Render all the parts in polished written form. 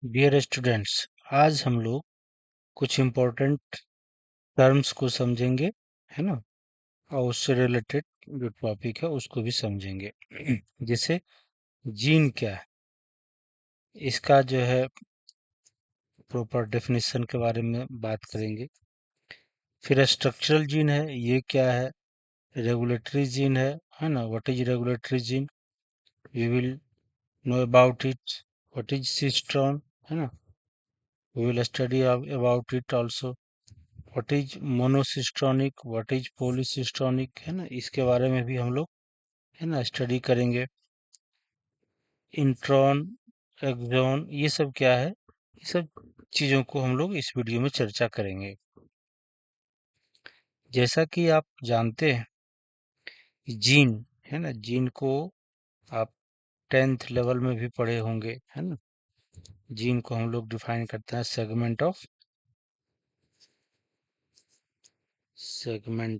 Dear students, आज हम लोग कुछ इम्पोर्टेंट टर्म्स को समझेंगे, है ना। और उससे रिलेटेड जो टॉपिक है उसको भी समझेंगे। जैसे जीन क्या है, इसका जो है प्रॉपर डेफिनेशन के बारे में बात करेंगे। फिर स्ट्रक्चरल जीन है, ये क्या है। रेगुलेटरी जीन है ना। What is regulatory gene, we will know about it. What is cistron, है ना, we will study about it also. What is monocistronic, what is polycistronic, है ना, इसके बारे में भी हम लोग, है ना, स्टडी करेंगे। इंट्रॉन, एक्सॉन, ये सब क्या है, ये सब चीजों को हम लोग इस वीडियो में चर्चा करेंगे। जैसा कि आप जानते हैं, जीन, है ना, जीन को आप 10th लेवल में भी पढ़े होंगे, है ना। जीन को हम लोग डिफाइन करते हैं सेगमेंट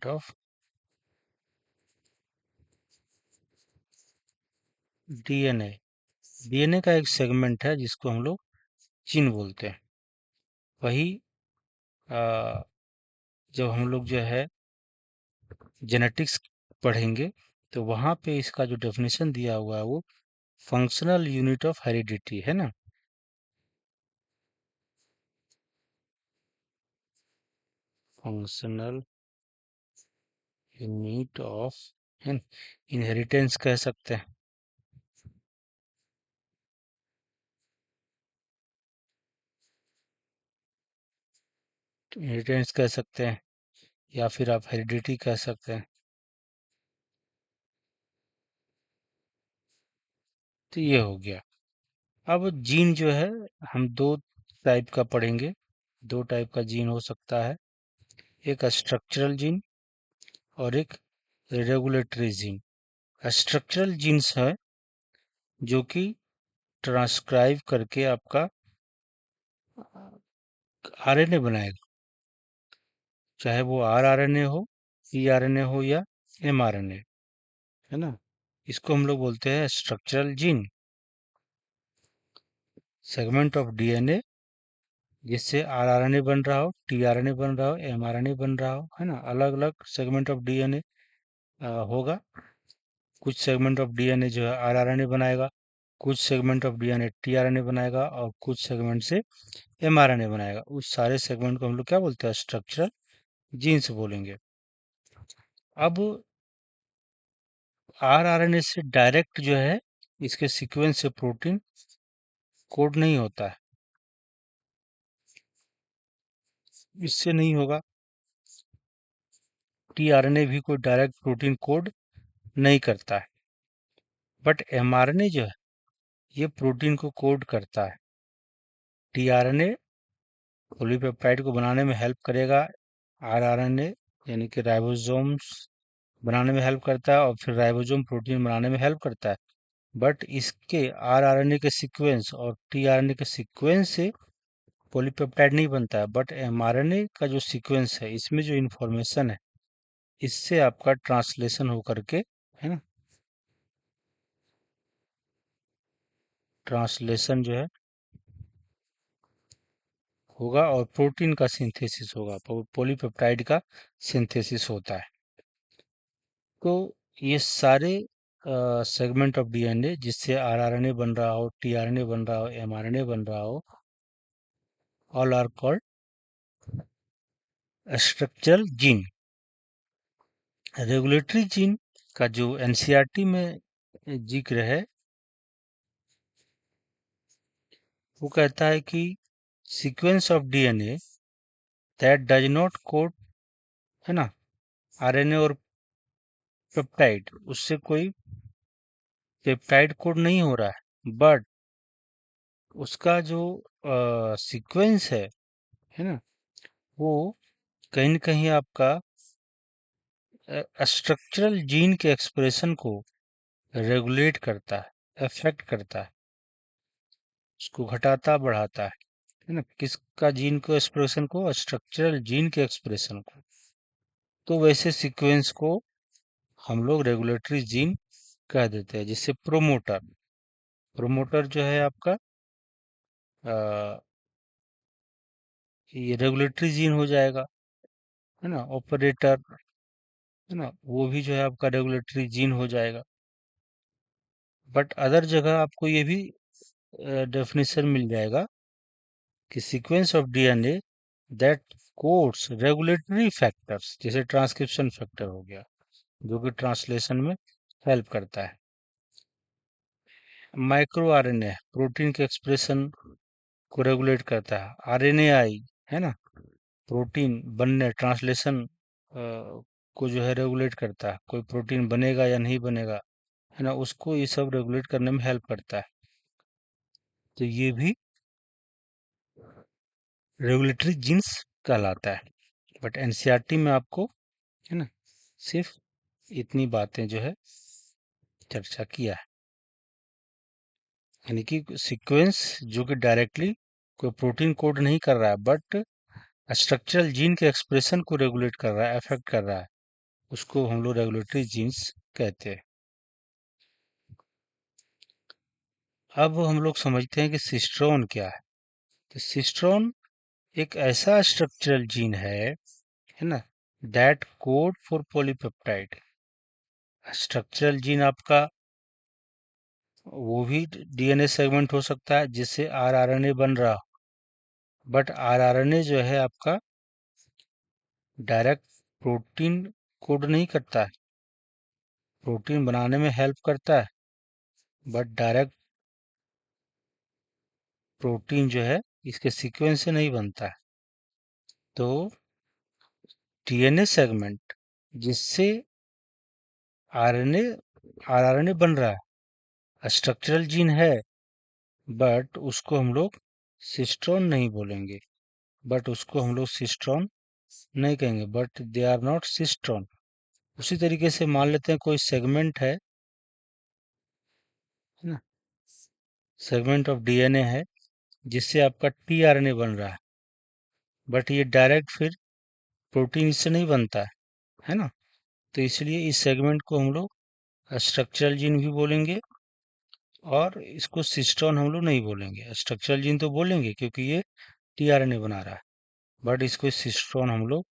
ऑफ डीएनए। डीएनए का एक सेगमेंट है जिसको हम लोग जीन बोलते हैं। वही आ, जब हम लोग जो है जेनेटिक्स पढ़ेंगे तो वहाँ पे इसका जो डेफिनेशन दिया हुआ है वो फंक्शनल यूनिट ऑफ हेरिडिटी, है ना। फंक्शनल यूनिट ऑफ इनहेरिटेंस कह सकते हैं, इनहेरिटेंस कह सकते हैं, या फिर आप हेरिडिटी कह सकते हैं। तो ये हो गया। अब जीन जो है हम दो टाइप का पढ़ेंगे। दो टाइप का जीन हो सकता है, एक स्ट्रक्चरल जीन और एक रेगुलेटरी जीन। स्ट्रक्चरल जीन्स है जो कि ट्रांसक्राइब करके आपका आरएनए बनाएगा, चाहे वो आरआरएनए हो, टीआरएनए हो या एमआरएनए, है ना। इसको हम लोग बोलते हैं structural gene. Segment of DNA जिससे आरआरएनए बन रहा हो, टीआरएनए बन रहा हो, एमआरएनए बन रहा हो, है ना। अलग अलग सेगमेंट ऑफ डीएनए होगा। कुछ सेगमेंट ऑफ डीएनए जो है आरआरएनए बनाएगा, कुछ सेगमेंट ऑफ डीएनए टीआरएनए बनाएगा, और कुछ सेगमेंट से एमआरएनए बनाएगा। उस सारे सेगमेंट को हम लोग क्या बोलते हैं, स्ट्रक्चरल जीन्स बोलेंगे। अब आरआरएनए से डायरेक्ट जो है इसके सीक्वेंस से प्रोटीन कोड नहीं होता है, इससे नहीं होगा। टीआरएनए भी कोई डायरेक्ट प्रोटीन कोड नहीं करता है, बट एमआरएनए जो है ये प्रोटीन को कोड करता है। टीआरएनए पॉलीपेप्टाइड को बनाने में हेल्प करेगा, आरआरएनए यानी कि राइबोसोम्स बनाने में हेल्प करता है, और फिर राइबोसोम प्रोटीन बनाने में हेल्प करता है। बट इसके आरआरएनए के सीक्वेंस और टीआरएनए के सीक्वेंस से पॉलीपेप्टाइड नहीं बनता है, बट एमआरएनए का जो सीक्वेंस है इसमें जो इंफॉर्मेशन है इससे आपका ट्रांसलेशन होकर के, है ना, ट्रांसलेशन जो है होगा और प्रोटीन का सिंथेसिस होगा, पॉलीपेप्टाइड का सिंथेसिस होता है। तो ये सारे सेगमेंट ऑफ डीएनए जिससे आरआरएनए बन रहा हो, टीआरएनए बन रहा हो, एमआरएनए बन रहा हो, all are called structural gene. Regulatory gene का जो एनसीईआरटी में जिक्र है वो कहता है कि sequence of DNA that does not code, है ना, आरएनए और पेप्टाइड, उससे कोई पेप्टाइड कोड नहीं हो रहा है, बट उसका जो सीक्वेंस है ना, वो कहीं न कहीं आपका स्ट्रक्चरल जीन के एक्सप्रेशन को रेगुलेट करता है, अफेक्ट करता है, उसको घटाता बढ़ाता है ना। किसका जीन को एक्सप्रेशन को, स्ट्रक्चरल जीन के एक्सप्रेशन को। तो वैसे सीक्वेंस को हम लोग रेगुलेटरी जीन कह देते हैं। जैसे प्रोमोटर, प्रोमोटर जो है आपका ये रेगुलेटरी जीन हो जाएगा, है ना, ऑपरेटर, है ना, वो भी जो है आपका रेगुलेटरी जीन हो जाएगा। बट अदर जगह आपको ये भी डेफिनेशन मिल जाएगा कि sequence of DNA that codes regulatory factors, जैसे ट्रांसक्रिप्शन फैक्टर हो गया जो कि ट्रांसलेशन में हेल्प करता है। माइक्रो आरएनए प्रोटीन के एक्सप्रेशन को रेगुलेट करता है। आरएनएआई, है ना, प्रोटीन बनने ट्रांसलेशन को जो है रेगुलेट करता है, कोई प्रोटीन बनेगा या नहीं बनेगा, है ना, उसको ये सब रेगुलेट करने में हेल्प करता है। तो ये भी रेगुलेटरी जीन्स कहलाता है। बट एनसीईआरटी में आपको, है ना, सिर्फ इतनी बातें जो है चर्चा किया है, यानी कि सीक्वेंस जो कि डायरेक्टली कोई प्रोटीन कोड नहीं कर रहा है, बट स्ट्रक्चरल जीन के एक्सप्रेशन को रेगुलेट कर रहा है, अफेक्ट कर रहा है, उसको हम लोग रेगुलेटरी जीन्स कहते हैं। अब हम लोग समझते हैं कि सिस्ट्रोन क्या है। तो सिस्ट्रोन एक ऐसा स्ट्रक्चरल जीन है ना, that code for polypeptide. Structural gene आपका वो भी डीएनए सेगमेंट हो सकता है जिससे आरआरएनए बन रहा हो, बट आरआरएनए जो है आपका डायरेक्ट प्रोटीन कोड नहीं करता है, प्रोटीन बनाने में हेल्प करता है, बट डायरेक्ट प्रोटीन जो है इसके सीक्वेंस से नहीं बनता है। तो डीएनए सेगमेंट जिससे आरएनए आरआरएनए बन रहा है, स्ट्रक्चरल जीन है, बट उसको हम लोग सिस्ट्रॉन नहीं बोलेंगे, बट उसको हम लोग सिस्ट्रॉन नहीं कहेंगे, but they are not cistron. उसी तरीके से मान लेते हैं कोई सेगमेंट है ना, सेगमेंट ऑफ डीएनए है जिससे आपका टीआरएनए बन रहा है, बट ये डायरेक्ट फिर प्रोटीन इससे नहीं बनता है ना। तो इसलिए इस सेगमेंट को हम लोग स्ट्रक्चरल जीन भी बोलेंगे और इसको सिस्टोन हम लोग नहीं बोलेंगे। स्ट्रक्चरल जीन तो बोलेंगे क्योंकि ये टीआरएनए बना रहा है, बट इसको सिस्टोन हम लोग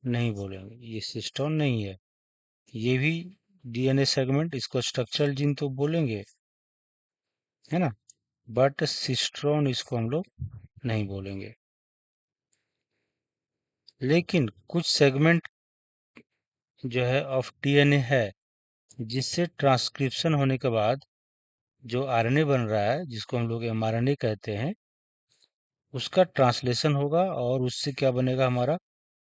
नहीं बोलेंगे, ये सिस्टोन नहीं है। ये भी डीएनए सेगमेंट, इसको स्ट्रक्चरल जीन तो बोलेंगे, है ना, बट सिस्ट्रॉन इसको हम लोग नहीं बोलेंगे। लेकिन कुछ सेगमेंट जो है ऑफ डीएनए है जिससे ट्रांसक्रिप्शन होने के बाद जो आरएनए बन रहा है जिसको हम लोग एमआरएनए कहते हैं, उसका ट्रांसलेशन होगा और उससे क्या बनेगा, हमारा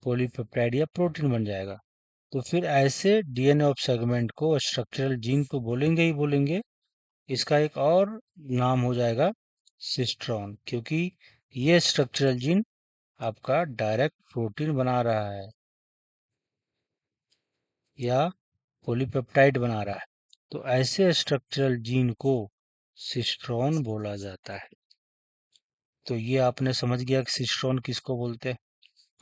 पॉलीपेप्टाइड या प्रोटीन बन जाएगा। तो फिर ऐसे डीएनए ऑफ सेगमेंट को स्ट्रक्चरल जीन तो बोलेंगे ही बोलेंगे, इसका एक और नाम हो जाएगा सिस्ट्रॉन, क्योंकि ये स्ट्रक्चरल जीन आपका डायरेक्ट प्रोटीन बना रहा है या पॉलीपेप्टाइड बना रहा है। तो ऐसे स्ट्रक्चरल जीन को सिस्ट्रॉन बोला जाता है। तो ये आपने समझ गया कि सिस्ट्रॉन किसको बोलते हैं,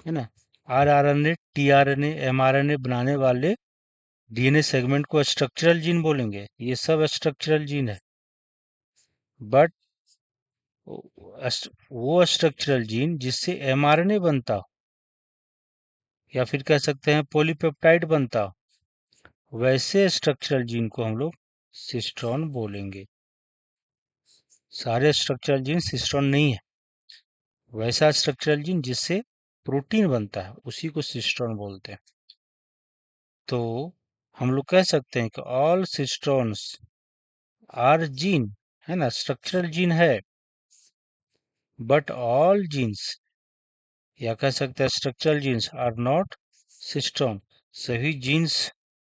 है ना। आरआरएनए, टीआरएनए, एमआरएनए बनाने वाले डीएनए सेगमेंट को स्ट्रक्चरल जीन बोलेंगे, ये सब स्ट्रक्चरल जीन है। बट वो स्ट्रक्चरल जीन जिससे एमआरएनए बनता हो या फिर कह सकते हैं पॉलीपेप्टाइड बनता हो, वैसे स्ट्रक्चरल जीन को हम लोग सिस्ट्रॉन बोलेंगे। सारे स्ट्रक्चरल जीन सिस्ट्रॉन नहीं है, वैसा स्ट्रक्चरल जीन जिससे प्रोटीन बनता है उसी को सिस्ट्रॉन बोलते हैं। तो हम लोग कह सकते हैं कि ऑल सिस्ट्रॉन्स आर जीन, है ना, स्ट्रक्चरल जीन है, बट ऑल जीन्स, या कह सकते हैं structural genes are not cistron. सभी जीन्स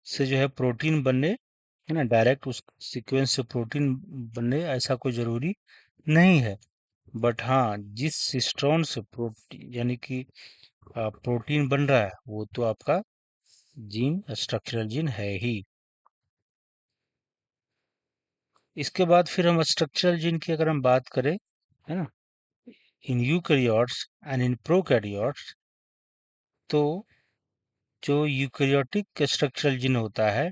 से जो है प्रोटीन बनने, है ना, डायरेक्ट उस सीक्वेंस से प्रोटीन बनने ऐसा कोई जरूरी नहीं है। बट हाँ, जिस सिस्ट्रॉन से प्रोटीन यानी कि प्रोटीन बन रहा है वो तो आपका जीन स्ट्रक्चरल जीन है ही। इसके बाद फिर हम स्ट्रक्चरल जीन की अगर हम बात करें, है ना, in eukaryotes and in prokaryotes, तो जो यूकैरियोटिक स्ट्रक्चरल जीन होता है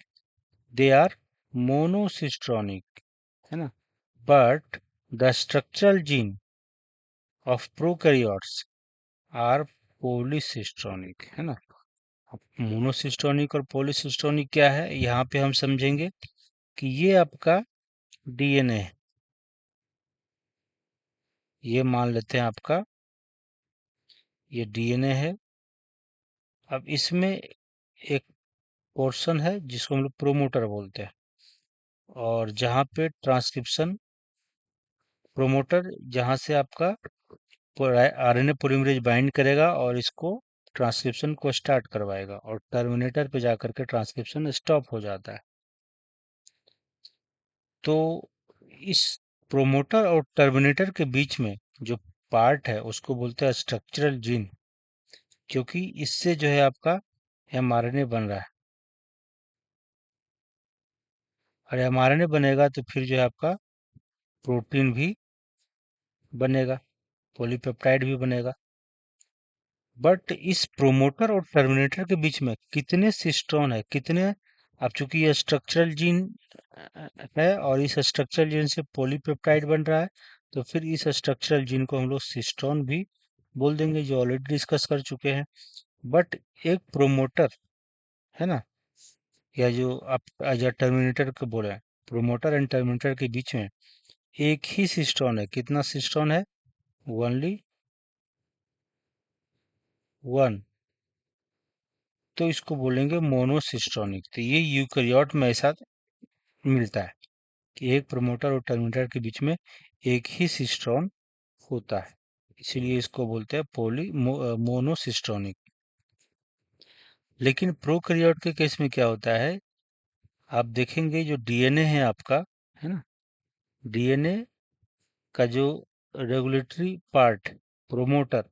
दे आर मोनोसिस्ट्रॉनिक, है ना, but the structural gene of prokaryotes are polycistronic, है ना। अब मोनोसिस्टोनिक और पॉलीसिस्टोनिक क्या है, यहाँ पे हम समझेंगे कि ये आपका डीएनए है। ये मान लेते हैं आपका ये डीएनए है। अब इसमें एक पोर्शन है जिसको हम लोग प्रोमोटर बोलते हैं, और जहाँ पे ट्रांसक्रिप्शन प्रोमोटर, जहाँ से आपका आरएनए पॉलीमरेज बाइंड करेगा और इसको ट्रांसक्रिप्शन को स्टार्ट करवाएगा, और टर्मिनेटर पे जाकर के ट्रांसक्रिप्शन स्टॉप हो जाता है। तो इस प्रोमोटर और टर्मिनेटर के बीच में जो पार्ट है उसको बोलते हैं स्ट्रक्चरल जीन, क्योंकि इससे जो है आपका एमआरएनए बन रहा है, और एमआरएनए बनेगा तो फिर जो है आपका प्रोटीन भी बनेगा, पॉलीपेप्टाइड भी बनेगा। बट इस प्रोमोटर और टर्मिनेटर के बीच में कितने सिस्टोन है, कितने, अब चूंकि ये स्ट्रक्चरल जीन है और इस स्ट्रक्चरल जीन से पॉलीपेप्टाइड बन रहा है, तो फिर इस स्ट्रक्चरल जीन को हम लोग सिस्टोन भी बोल देंगे, जो ऑलरेडी डिस्कस कर चुके हैं। बट एक प्रोमोटर, है ना, या जो आप या टर्मिनेटर को बोले, प्रोमोटर एंड टर्मिनेटर के बीच में एक ही सिस्टोन है। कितना सिस्टोन है? Only one. तो इसको बोलेंगे मोनोसिस्टोनिक। तो ये यूकैरियोट में ऐसा मिलता है कि एक प्रमोटर और टर्मिनेटर के बीच में एक ही सिस्टोन होता है, इसीलिए इसको बोलते हैं मोनोसिस्टोनिक। लेकिन प्रोकैरियोट के केस में क्या होता है, आप देखेंगे जो डीएनए है आपका, है ना, डीएनए का जो रेगुलेटरी पार्ट प्रोमोटर,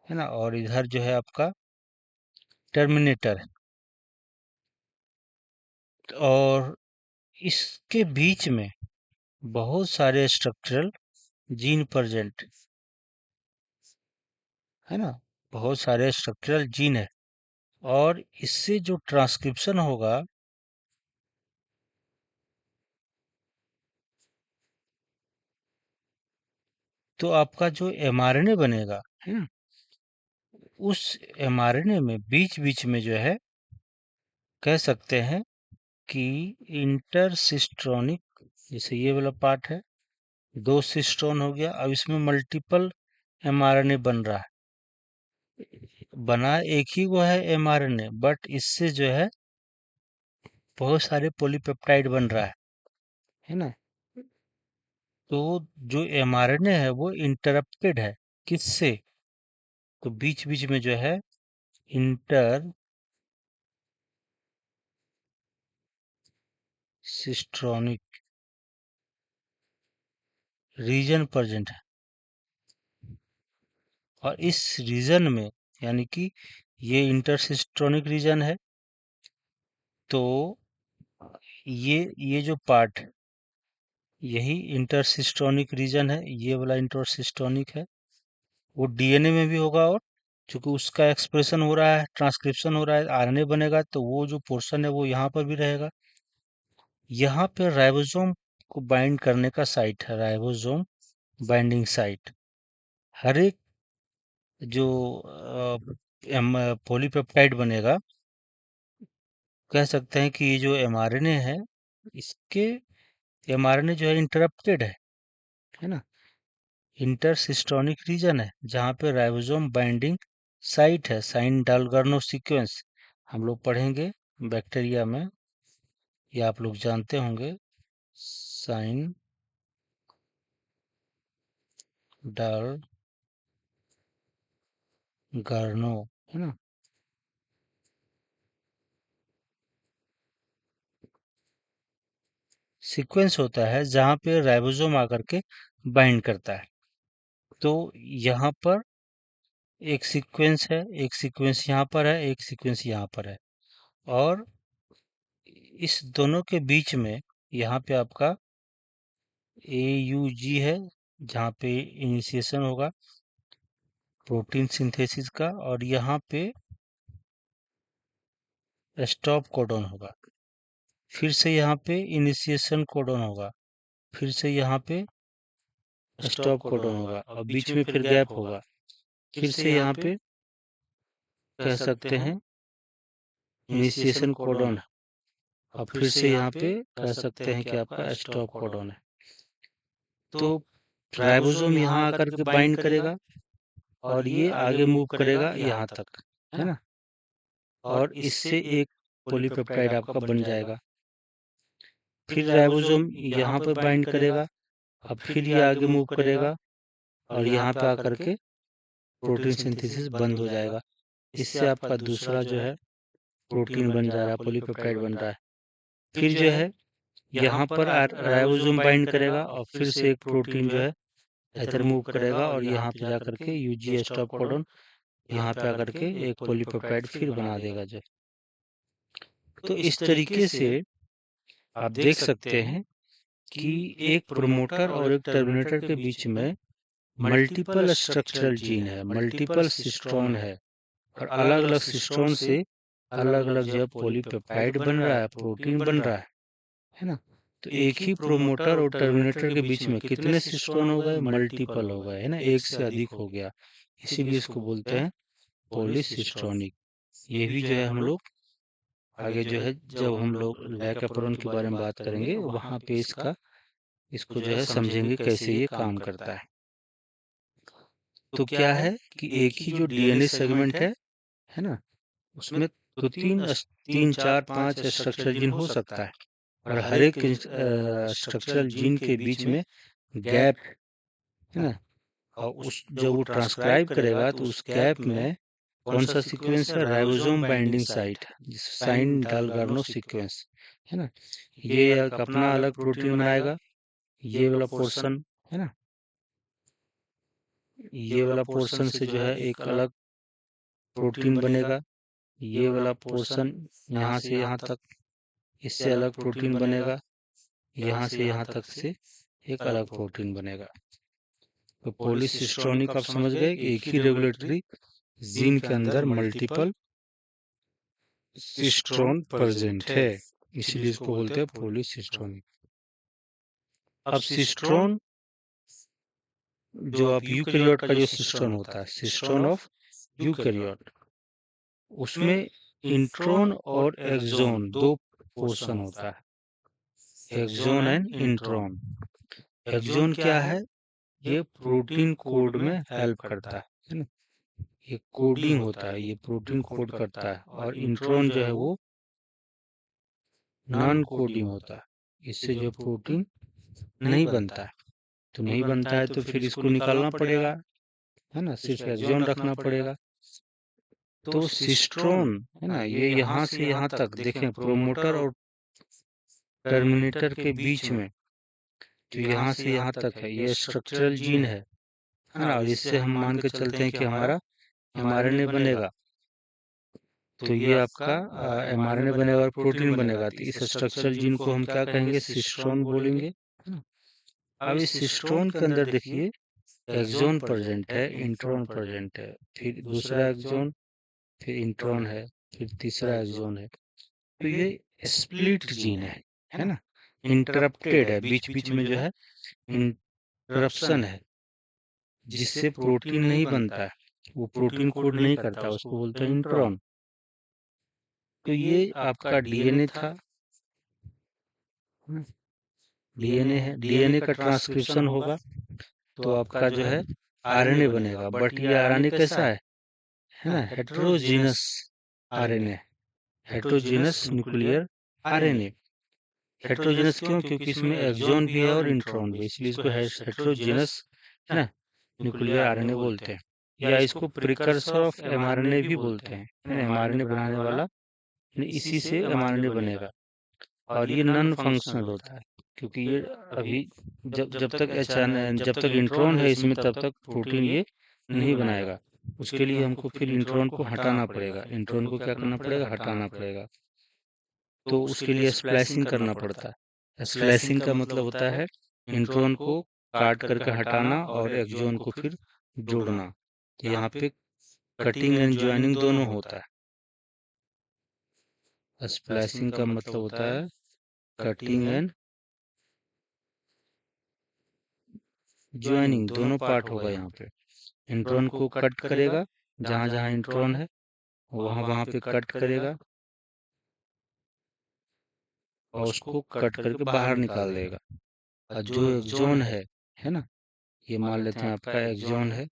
है ना, और इधर जो है आपका टर्मिनेटर है, और इसके बीच में बहुत सारे स्ट्रक्चरल जीन प्रेजेंट, है ना, बहुत सारे स्ट्रक्चरल जीन है, और इससे जो ट्रांसक्रिप्शन होगा, तो आपका जो एमआरएनए बनेगा, है ना, उस एमआरएनए में बीच बीच में जो है, कह सकते हैं कि इंटरसिस्ट्रोनिक, जैसे ये वाला पार्ट है, दो सिस्ट्रोन हो गया, अब इसमें मल्टीपल एमआरएनए बन रहा है। बना एक ही वो है एमआरएनए, बट इससे जो है बहुत सारे पॉलीपेप्टाइड बन रहा है ना। तो जो एमआरएनए है वो इंटरप्टेड है, किससे? तो बीच बीच में जो है इंटर सिस्ट्रॉनिक रीजन प्रेजेंट है, और इस रीजन में, यानी कि ये इंटरसिस्ट्रॉनिक रीजन है, तो ये जो पार्ट, यही इंटरसिस्टोनिक रीजन है, ये वाला इंटरसिस्टोनिक है। वो डीएनए में भी होगा, और चूंकि उसका एक्सप्रेशन हो रहा है, ट्रांसक्रिप्शन हो रहा है, आरएनए बनेगा, तो वो जो पोर्शन है वो यहाँ पर भी रहेगा। यहाँ पे राइबोसोम को बाइंड करने का साइट है, राइबोसोम बाइंडिंग साइट। हर एक जो पॉलीपेप्टाइड बनेगा, कह सकते हैं कि ये जो एमआरएनए है, इसके एमआरएनए जो है इंटरप्टेड है ना। इंटरसिस्टोनिक रीजन है जहाँ पे राइबोसोम बाइंडिंग साइट है, साइन डालगर्नो सीक्वेंस हम लोग पढ़ेंगे बैक्टीरिया में, या आप लोग जानते होंगे, साइन डालगर्नो, है ना, सीक्वेंस होता है जहाँ पे राइबोसोम आकर के बाइंड करता है। तो यहाँ पर एक सीक्वेंस है, एक सीक्वेंस यहाँ पर है, एक सीक्वेंस यहाँ पर है, और इस दोनों के बीच में यहाँ पे आपका AUG है, जहाँ पे इनिशिएशन होगा प्रोटीन सिंथेसिस का, और यहाँ पे स्टॉप कोडॉन होगा। फिर से यहाँ पे इनिशिएशन कोडॉन होगा, फिर से यहाँ पे स्टॉप कोडॉन होगा और बीच में फिर गैप होगा। फिर से यहाँ पे कह सकते हैं इनिशिएशन कोडॉन, और फिर से यहाँ पे कह सकते हैं कि आपका स्टॉप कोडॉन है। तो राइबोसोम यहाँ आकर के बाइंड करेगा और ये आगे मूव करेगा यहाँ तक, है ना, और इससे एक पॉलीपेप्टाइड आपका बन जाएगा। फिर राइबोसोम यहाँ पर बाइंड करेगा, अब फिर ये आगे मूव करेगा और यहाँ पे आकर के प्रोटीन सिंथेसिस बंद हो जाएगा। इससे आपका दूसरा जो है प्रोटीन बन जा रहा है, पॉलीपेप्टाइड बन रहा है। फिर जो है यहाँ पर राइबोसोम बाइंड करेगा और फिर से एक प्रोटीन जो है इधर मूव करेगा और यहाँ पे जाकर के यूजी स्टॉप कोडॉन यहाँ पे आकर के एक पॉलीपेप्टाइड फिर बना देगा जो। तो इस तरीके से आप देख सकते हैं कि एक प्रोमोटर और एक टर्मिनेटर के बीच में मल्टीपल स्ट्रक्चरल जीन है, मल्टीपल सिस्ट्रॉन है, और अलग अलग सिस्ट्रॉन से अलग अलग जो पॉलीपेप्टाइड बन रहा है, प्रोटीन बन रहा है ना। तो एक ही प्रोमोटर और टर्मिनेटर के बीच में कितने सिस्ट्रॉन हो गए, मल्टीपल हो गए, है ना, एक से अधिक हो गया। इसीलिए इसको बोलते हैं पॉलीसिस्ट्रॉनिक। ये भी जो है हम लोग आगे जो है जब हम लोग लैकेप्रोन के बारे में बात करेंगे वहां पे इसको जो है समझेंगे कैसे ये काम करता है। तो क्या है कि एक ही जो डीएनए सेगमेंट है ना, उसमें तो तीन चार पांच स्ट्रक्चरल जीन हो सकता है, और हर एक स्ट्रक्चरल जीन के बीच में गैप है ना, और उस जब वो ट्रांसक्राइब करेगा तो उस गैप में कौन सा सीक्वेंस है, ribosome binding site, Shine Dalgarno sequence, है ना। ये एक अपना अलग प्रोटीन बनाएगा, ये वाला पोर्शन, है ना, ये वाला पोर्शन से जो है एक अलग प्रोटीन बनेगा, ये वाला पोर्शन यहाँ से यहाँ तक इससे अलग प्रोटीन बनेगा, यहाँ से यहाँ तक से एक अलग प्रोटीन बनेगा। तो पॉलीसिस्ट्रोनिक आप समझ गए कि एक ही रेगुलेटरी जीन के अंदर मल्टीपल सिस्ट्रोन प्रेजेंट है, इसीलिए इसको बोलते हैं पॉलीसिस्ट्रोनिक। अब सिस्ट्रोन जो आप यूकैरियोट का जो सिस्ट्रोन होता है, सिस्ट्रोन ऑफ यूकैरियोट, उसमें इंट्रोन और एक्सोन दो पोर्शन होता है, एक्सोन एंड इंट्रोन। एक्सोन क्या है, ये प्रोटीन कोड में हेल्प करता है ना, ये कोडिंग होता है, ये प्रोटीन कोड करता है, और इंट्रोन जो है वो नॉन कोडिंग होता है, इससे जो प्रोटीन नहीं बनता है। तो नहीं बनता है तो फिर इसको निकालना पड़ेगा, है ना, सिर्फ एक्सोन रखना पड़ेगा। तो सिस्ट्रोन है ना, ये यहाँ से यहाँ तक देखें, प्रोमोटर और टर्मिनेटर के बीच में जो यहाँ से यहाँ तक है, ये स्ट्रक्चरल जीन है ना, और इससे हम मान के चलते हैं कि हमारा एमआरएनए बनेगा। तो ये आपका एमआरएनए बनेगा और प्रोटीन बनेगा, तो इस स्ट्रक्चरल जीन को हम क्या कहेंगे, सिस्ट्रोन बोलेंगे, है ना। अब इस सिस्ट्रोन के अंदर देखिए एक्सोन प्रेजेंट है, इंट्रोन प्रेजेंट है, फिर दूसरा एक्सोन, फिर इंट्रोन है, फिर तीसरा एक्सोन है। तो ये स्प्लिट जीन है ना, इंटरप्टेड है, बीच बीच में जो है इंटरप्शन है, जिससे प्रोटीन नहीं बनता है, वो प्रोटीन कोड नहीं करता, उसको बोलते हैं इंट्रॉन। तो ये आपका डीएनए था, डीएनए है, डीएनए का ट्रांसक्रिप्शन होगा तो आपका जो है आरएनए बनेगा, बट ये आरएनए कैसा है ना, heterogeneous RNA, heterogeneous nuclear RNA. Heterogeneous क्यों, क्योंकि इसमें एक्सोन भी है और इंट्रॉन भी, इसलिए इसको हेटेरोजीनस है ना न्यूक्लियर आरएनए बोलते हैं, या इसको प्रिकर्सर ऑफ एमआरएनए भी बोलते हैं, एमआरएनए बनाने वाला, इसी से एमआरएनए बनेगा। और ये नॉन फंक्शनल होता है, क्योंकि ये अभी जब जब तक जब तक इंट्रॉन है इसमें तब तक प्रोटीन ये नहीं बनाएगा। उसके लिए हमको फिर इंट्रॉन को हटाना पड़ेगा, इंट्रॉन को क्या करना पड़ेगा, हटाना पड़ेगा। तो उसके लिए स्प्लाइसिंग करना पड़ता है। स्प्लाइसिंग का मतलब होता है इंट्रॉन को काट करके हटाना और एक्सोन को फिर जोड़ना। तो यहाँ पे कटिंग एंड ज्वाइनिंग दोनों होता है। स्प्लाइसिंग का मतलब होता है कटिंग एंड ज्वाइनिंग दोनों पार्ट होगा यहाँ पे। इंट्रॉन को कट करेगा, जहां जहां इंट्रॉन है वहां वहां पे कट करेगा और उसको कट करके बाहर निकाल देगा। और जो एक्सॉन है ना, ये मान लेते हैं आपका एक्सॉन है,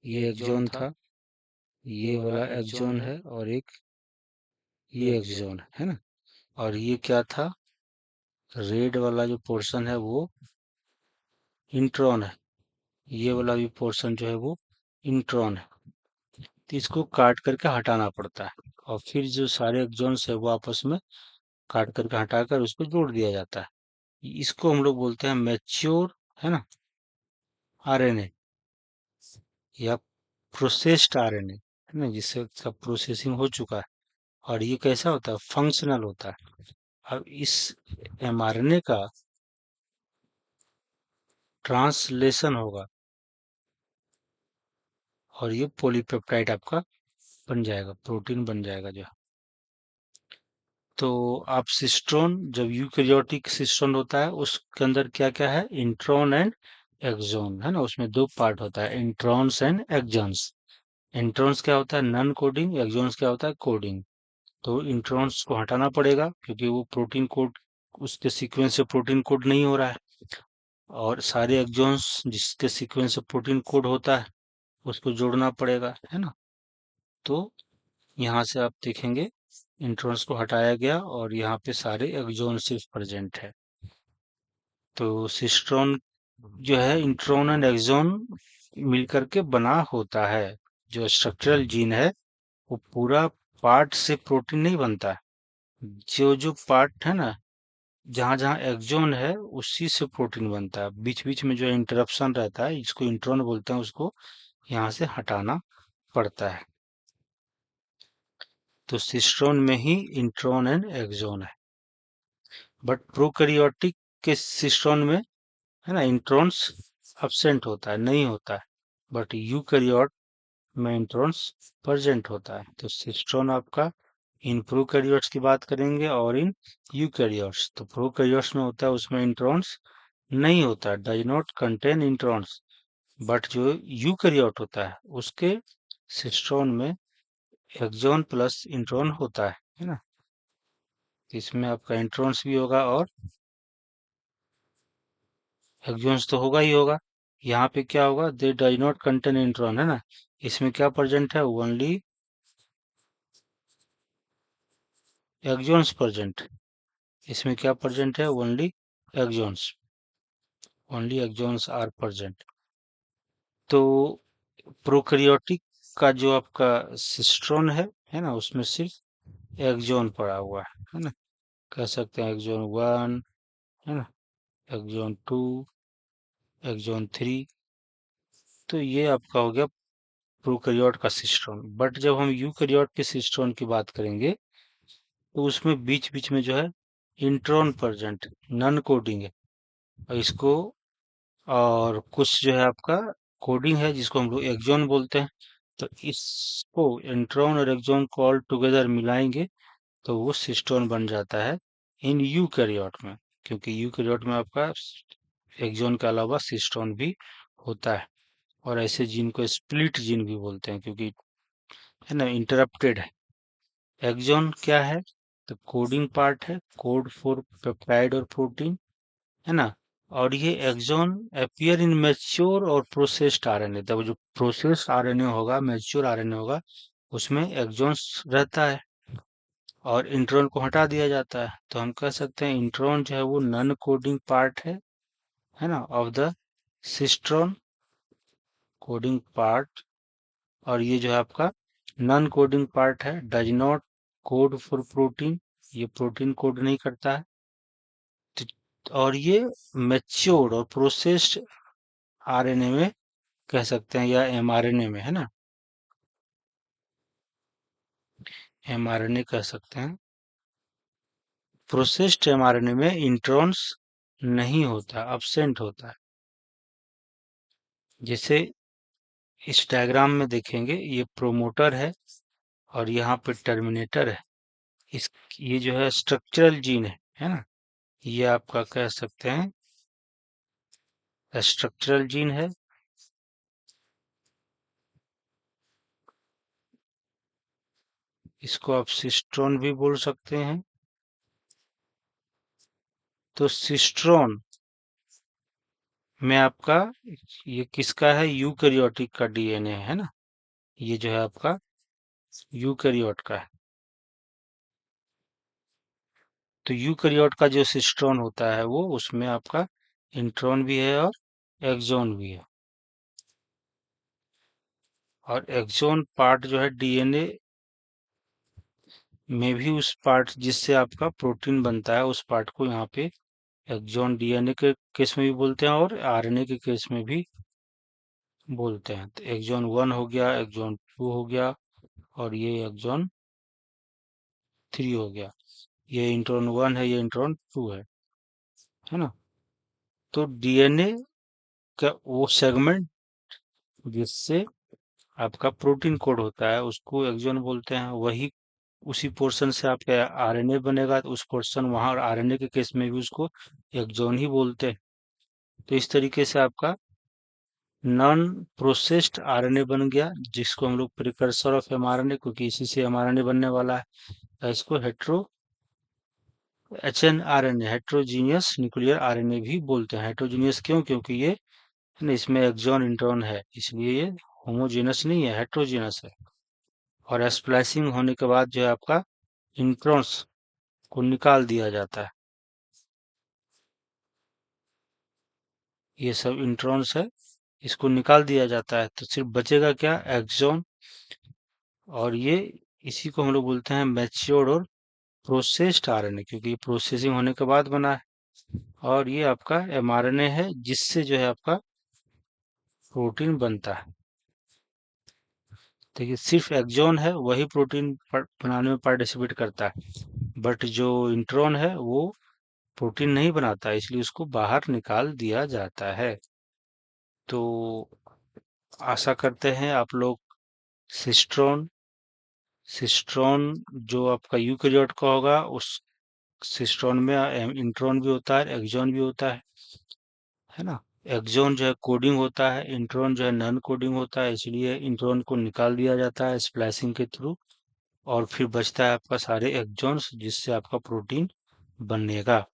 ये एक्सॉन था, ये वाला एक्सॉन है और एक ये एक्सॉन है ना। और ये क्या था, रेड वाला जो पोर्शन है वो इंट्रॉन है, ये वाला भी पोर्शन जो है वो इंट्रॉन है। तो इसको काट करके हटाना पड़ता है और फिर जो सारे एक्सॉन्स है वो आपस में काट करके हटाकर उसको जोड़ दिया जाता है। इसको हम लोग बोलते हैं मैच्योर, है ना, आरएनए या प्रोसेस्ड आरएनए, है ना, जिससे इसका प्रोसेसिंग हो चुका है। और ये कैसा होता है, फंक्शनल होता है। अब इस एमआरएनए का ट्रांसलेशन होगा और ये पॉलीपेप्टाइड आपका बन जाएगा, प्रोटीन बन जाएगा जो। तो आप सिस्टोन, जब यूकैरियोटिक सिस्टोन होता है उसके अंदर क्या क्या है, इंट्रॉन एंड एक्सॉन, है ना, उसमें दो पार्ट होता है, इंट्रॉन्स एंड एक्सॉन्स। इंट्रॉन्स क्या होता है, नॉन कोडिंग, एक्सॉन्स क्या होता है, कोडिंग। तो इंट्रॉन्स को हटाना पड़ेगा क्योंकि वो प्रोटीन कोड, उसके सीक्वेंस से प्रोटीन कोड नहीं हो रहा है। और सारे एक्सॉन्स जिसके सीक्वेंस से प्रोटीन कोड होता है उसको जोड़ना पड़ेगा, है ना। तो यहाँ से आप देखेंगे इंट्रॉन्स को हटाया गया और यहाँ पे सारे एक्सॉन सिर्फ प्रेजेंट है। तो सिस्ट्रॉन जो है, इंट्रॉन एंड एक्सॉन मिलकर के बना होता है। जो स्ट्रक्चरल जीन है वो पूरा पार्ट से प्रोटीन नहीं बनता है। जो जो पार्ट है ना, जहाँ जहाँ एक्सॉन है उसी से प्रोटीन बनता है। बीच बीच में जो इंटरप्शन रहता है, इसको इंट्रॉन बोलते हैं, उसको यहाँ से हटाना पड़ता है। तो सिस्ट्रॉन में ही इंट्रॉन एंड एक्सॉन है। बट प्रोकैरियोटिक के सिस्टोन में, है ना, इंट्रॉन्स अब्सेंट होता है, नहीं होता है। बट यूकैरियोट में इंट्रॉन्स प्रेजेंट होता है। तो सिस्टोन आपका इन प्रोकैरियोट्स की बात करेंगे और इन यूकैरियोट्स। तो प्रोकैरियोट्स में होता है, उसमें इंट्रॉन्स नहीं होता है, does not contain introns. But जो यूकैरियोट होता है उसके सिस्टोन में एक्सॉन प्लस इंट्रॉन होता है ना। इसमें आपका इंट्रॉन्स भी होगा और एक्सॉन्स तो होगा ही होगा। यहाँ पे क्या होगा, दे डज नॉट कंटेन इंट्रॉन, है ना। इसमें क्या प्रेजेंट है, ओनली एक्सॉन्स प्रेजेंट। इसमें क्या प्रेजेंट है, only exons, only exons are present. तो प्रोकैरियोटिक का जो आपका सिस्ट्रॉन है ना, उसमें सिर्फ एक्सॉन पड़ा हुआ है ना। कह सकते हैं एक्सॉन 1, है ना, एक्सॉन 2, एक्सॉन 3। तो ये आपका हो गया प्रोकैरियोट का सिस्टम। बट जब हम यूकैरियोट के सिस्टम की बात करेंगे तो उसमें बीच बीच में जो है इंट्रॉन प्रेजेंट, नन कोडिंग है। और इसको, और कुछ जो है आपका कोडिंग है जिसको हम लोग एक्सॉन बोलते हैं। तो इसको इंट्रॉन और एक्सॉन को ऑल टुगेदर मिलाएंगे तो वो सिस्टोन बन जाता है इन यूकैरियोट में। क्योंकि यूकैरियोट में आपका एक्सॉन के अलावा सिस्टोन भी होता है। और ऐसे जीन को स्प्लिट जीन भी बोलते हैं क्योंकि, है ना, इंटरप्टेड है। एक्सॉन क्या है, तो कोडिंग पार्ट है, कोड फॉर पेप्टाइड और प्रोटीन, है ना। और ये एक्सॉन अपीयर इन मैच्योर और प्रोसेस्ड आरएनए। तब जो प्रोसेस्ड आरएनए होगा, मैच्योर आरएनए होगा, उसमें एक्सॉन्स रहता है और इंट्रॉन को हटा दिया जाता है। तो हम कह सकते हैं इंट्रॉन जो है वो नॉन कोडिंग पार्ट है ना, of the cistron coding part. और ये जो है आपका नॉन कोडिंग पार्ट है, does not code for protein, ये प्रोटीन कोड नहीं करता है। और ये मैच्योर्ड और प्रोसेस्ड आरएनए में कह सकते हैं या एमआरएनए में, है ना, एमआरएनए कह सकते हैं। प्रोसेस्ड एमआरएनए में इंट्रॉन्स नहीं होता, अब्सेंट होता है। जैसे इस डायग्राम में देखेंगे, ये प्रोमोटर है और यहाँ पे टर्मिनेटर है। इस, ये जो है स्ट्रक्चरल जीन है ना। ये आपका कह सकते हैं स्ट्रक्चरल जीन है। इसको आप सिस्ट्रोन भी बोल सकते हैं। तो सिस्ट्रोन में आपका ये किसका है, यूकैरियोटिक का डीएनए है ना। ये जो है आपका यूकैरियोट का है। तो यूकैरियोट का जो सिस्ट्रोन होता है वो उसमें आपका इंट्रॉन भी है और एक्सॉन भी है। और एक्सॉन पार्ट जो है डीएनए में भी उस पार्ट जिससे आपका प्रोटीन बनता है उस पार्ट को यहाँ पे एक्सॉन डीएनए के केस में भी बोलते हैं और आरएनए के केस में भी बोलते हैं। तो एक्सॉन 1 हो गया, एक्सॉन 2 हो गया और ये एक्सॉन 3 हो गया। ये इंट्रॉन 1 है, ये इंट्रॉन 2 है ना। तो डीएनए का वो सेगमेंट जिससे आपका प्रोटीन कोड होता है उसको एक्सॉन बोलते हैं। वही उसी पोर्शन से आपका आरएनए बनेगा तो उस पोर्शन वहां आरएनए के केस में भी उसको एक्सॉन ही बोलते हैं। तो इस तरीके से आपका नॉन प्रोसेस्ड आरएनए बन गया जिसको हम लोग प्रिकर्सर ऑफ एमआरएनए, क्योंकि इसी से एमआरएनए बनने वाला है। इसको hetero hnRNA heterogeneous nuclear RNA भी बोलते हैं। हेट्रोजीनियस क्यों? क्योंकि ये है ना, इसमें एक्सॉन इंट्रॉन है इसलिए ये होमोजेनस नहीं है, हेट्रोजीनस है। और स्प्लाइसिंग होने के बाद जो है आपका इंट्रॉन्स को निकाल दिया जाता है। ये सब इंट्रॉन्स है, इसको निकाल दिया जाता है तो सिर्फ बचेगा क्या, एक्सॉन। और ये इसी को हम लोग बोलते हैं मैच्योर्ड और प्रोसेस्ड आरएनए, क्योंकि ये प्रोसेसिंग होने के बाद बना है। और ये आपका एमआरएनए है जिससे जो है आपका प्रोटीन बनता है। देखिए सिर्फ एक्सॉन है वही प्रोटीन बनाने में पार्टिसिपेट करता है, बट जो इंट्रॉन है वो प्रोटीन नहीं बनाता, इसलिए उसको बाहर निकाल दिया जाता है। तो आशा करते हैं आप लोग सिस्ट्रॉन सिस्ट्रॉन जो आपका यूकेरियोट का होगा उस सिस्ट्रॉन में इंट्रॉन भी होता है, एक्सॉन भी होता है ना। एक्सॉन जो है कोडिंग होता है, इंट्रॉन जो है नॉन कोडिंग होता है, इसलिए इंट्रॉन को निकाल दिया जाता है स्प्लाइसिंग के थ्रू। और फिर बचता है आपका सारे एक्सॉन्स जिससे आपका प्रोटीन बनेगा।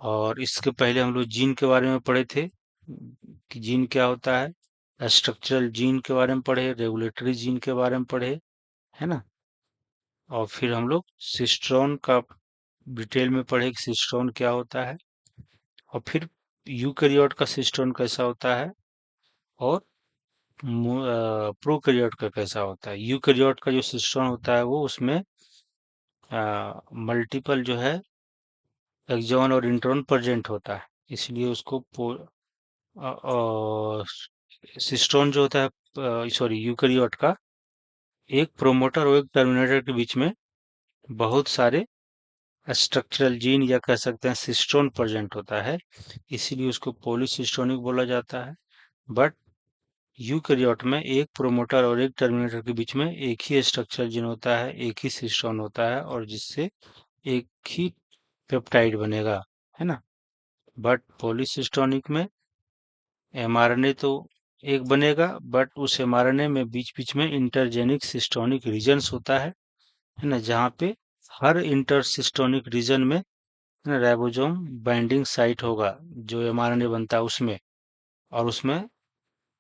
और इसके पहले हम लोग जीन के बारे में पढ़े थे कि जीन क्या होता है, स्ट्रक्चरल जीन के बारे में पढ़े, रेगुलेटरी जीन के बारे में पढ़े, है ना। और फिर हम लोग सिस्ट्रॉन का डिटेल में पढ़े कि सिस्ट्रॉन क्या होता है। और फिर यूकैरियोट का सिस्ट्रॉन कैसा होता है और प्रोकैरियोट का कैसा होता है। यूकैरियोट का जो सिस्ट्रॉन होता है वो उसमें मल्टीपल जो है एक्सॉन और इंट्रॉन प्रेजेंट होता है, इसलिए उसको सिस्ट्रॉन जो होता है, सॉरी यूकैरियोट का एक प्रोमोटर और एक टर्मिनेटर के बीच में बहुत सारे स्ट्रक्चरल जीन या कह सकते हैं सिस्ट्रोन प्रेजेंट होता है, इसीलिए उसको पॉलीसिस्टोनिक बोला जाता है। बट यूकैरियोट में एक प्रोमोटर और एक टर्मिनेटर के बीच में एक ही स्ट्रक्चरल जीन होता है, एक ही सिस्ट्रोन होता है और जिससे एक ही पेप्टाइड बनेगा, है ना। बट पॉलीसिस्टोनिक में एमआरएनए तो एक बनेगा, बट उस एमआरएनए में बीच बीच में इंटरजेनिक सिस्टोनिक रीजन्स होता है ना, जहाँ पे हर इंटरसिस्टोनिक रीजन में राइबोसोम बाइंडिंग साइट होगा जो एमआरएनए बनता है उसमें। और उसमें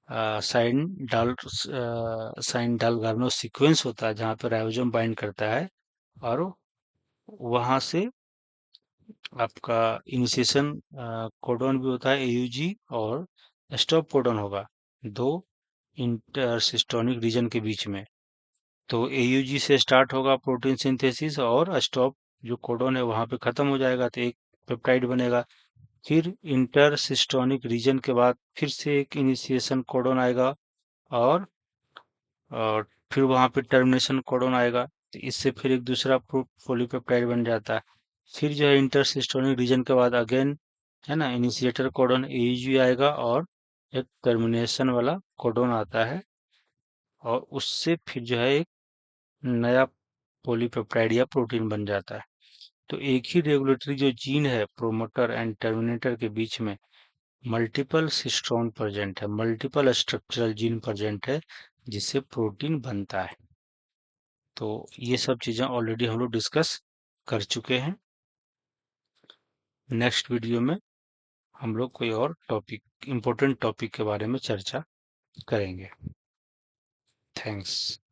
साइन डाल साइन डालगार्नो सीक्वेंस होता है जहाँ पे राइबोसोम बाइंड करता है। और वहां से आपका इनिशिएशन कोडॉन भी होता है एयूजी, और स्टॉप कोडॉन होगा दो इंटरसिस्टोनिक रीजन के बीच में। तो एयूजी से स्टार्ट होगा प्रोटीन सिंथेसिस और स्टॉप जो कोडॉन है वहां पे खत्म हो जाएगा तो एक पेप्टाइड बनेगा। फिर इंटरसिस्टोनिक रीजन के बाद फिर से एक इनिशिएशन कोडॉन आएगा और और फिर वहां पे टर्मिनेशन कोडॉन आएगा, तो इससे फिर एक दूसरा पॉलीपेप्टाइड बन जाता है। फिर जो है इंटरसिस्टोनिक रीजन के बाद अगेन है ना इनिशिएटर कोडॉन एयूजी आएगा और एक टर्मिनेशन वाला कोडॉन आता है और उससे फिर जो है एक नया पॉलीपेप्टाइड या प्रोटीन बन जाता है। तो एक ही रेगुलेटरी जो जीन है प्रोमोटर एंड टर्मिनेटर के बीच में मल्टीपल सिस्टोन प्रेजेंट है, मल्टीपल स्ट्रक्चरल जीन प्रेजेंट है, जिससे प्रोटीन बनता है। तो ये सब चीजें ऑलरेडी हम लोग डिस्कस कर चुके हैं। नेक्स्ट वीडियो में हम लोग कोई और टॉपिक, इम्पोर्टेंट टॉपिक के बारे में चर्चा करेंगे। थैंक्स।